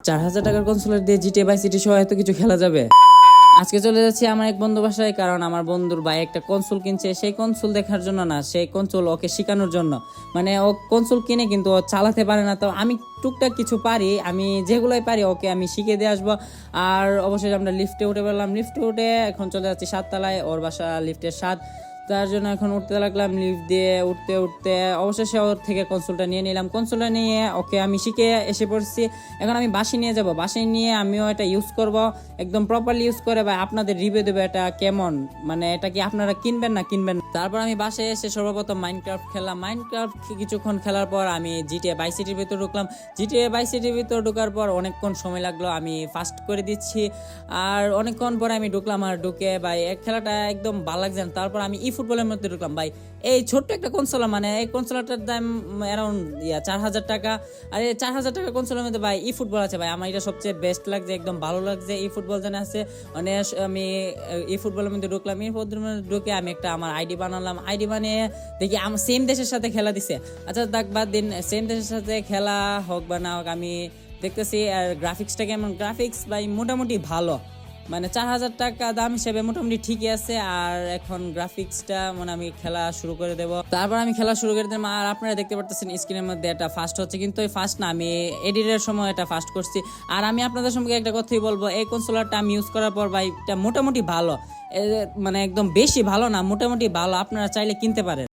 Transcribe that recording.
4000 টাকার কনসোলার দিয়ে জিটিএ ভাই সিটি সহ এত কিছু খেলা যাবে। আজকে চলে যাচ্ছি আমার এক বন্ধু বাসায়, কারণ আমার বন্ধুর ভাই একটা কনসোল কিনছে। সেই কনসোল দেখার জন্য না, সেই কনসোল ওকে শেখানোর জন্য। মানে ও কনসোল কিনে কিন্তু ও চালাতে পারে না, তো আমি টুকটাক কিছু পারি, আমি যেগুলোই পারি ওকে আমি শিখে দিয়ে আসবো। আর অবশ্যই আমরা লিফটে উঠে পড়লাম, লিফটে উঠে এখন চলে যাচ্ছি 7 তলায়, ওর বাসা লিফটের 7। তার জন্য এখন উঠতে লাগলাম লিফট দিয়ে। উঠতে উঠতে অবশেষে ওর থেকে কনসোলটা নিয়ে নিলাম। কনসোলটা নিয়ে ওকে আমি শিখে এসে পড়ছি। এখন আমি বাসায় নিয়ে যাব, বাসায় নিয়ে আমিও এটা ইউজ করব, একদম প্রপারলি ইউজ করে বা আপনাদের রিভিউ দেবো এটা কেমন, মানে এটা কি আপনারা কিনবেন না কিনবেন। তারপর আমি বাসায় এসে সর্বপ্রথম মাইনক্রাফট খেললাম। মাইনক্রাফট কিছুক্ষণ খেলার পর আমি জিটিএ ভাই সিটির ভিতর ঢুকলাম। জিটিএ ভাই সিটির ভিতর ঢোকার পর অনেকক্ষণ সময় লাগলো, আমি ফাস্ট করে দিচ্ছি। আর অনেকক্ষণ পরে আমি ঢুকলাম, আর ঢুকে ভাই এক খেলাটা একদম ভালো লাগছে না। তারপর আমি ফুটবলের মধ্যে ঢুকলাম। ভাই এই ছোট্ট একটা কনসোলার, মানে এই কনসোলারটার দাম অ্যারাউন্ড 4000 টাকা। আর এই 4000 টাকার কনসোলের মধ্যে ভাই ফুটবল আছে। ভাই আমার এটা সবচেয়ে বেস্ট লাগছে, একদম ভালো লাগছে। ফুটবল জানে আছে, মানে আমি ফুটবলের মধ্যে ঢুকলাম। ফুটবলের মধ্যে ঢুকে আমি একটা আমার আইডি বানালাম। আইডি বানিয়ে দেখি আমার সেম দেশের সাথে খেলা দিছে। আচ্ছা দেখ বাদ দিন, সেম দেশের সাথে খেলা হোক বা না হোক, আমি দেখতেছি। আর গ্রাফিক্সটা কেমন, গ্রাফিক্স ভাই মোটামুটি ভালো, মানে 4000 টাকা দাম হিসেবে মোটামুটি ঠিকই আছে। আর এখন গ্রাফিক্সটা মানে আমি খেলা শুরু করে দেব। তারপর আমি খেলা শুরু করে দেব। আর আপনারা দেখতে পারতেছেন স্ক্রিনের মধ্যে এটা ফাস্ট হচ্ছে, কিন্তু এই ফাস্ট না, আমি এডিটের সময় এটা ফাস্ট করছি। আর আমি আপনাদের সঙ্গে একটা কথাই বলবো, এই কনসোলারটা আমি ইউজ করার পর ভাই এটা মোটামুটি ভালো, মানে একদম বেশি ভালো না, মোটামুটি ভালো। আপনারা চাইলে কিনতে পারেন।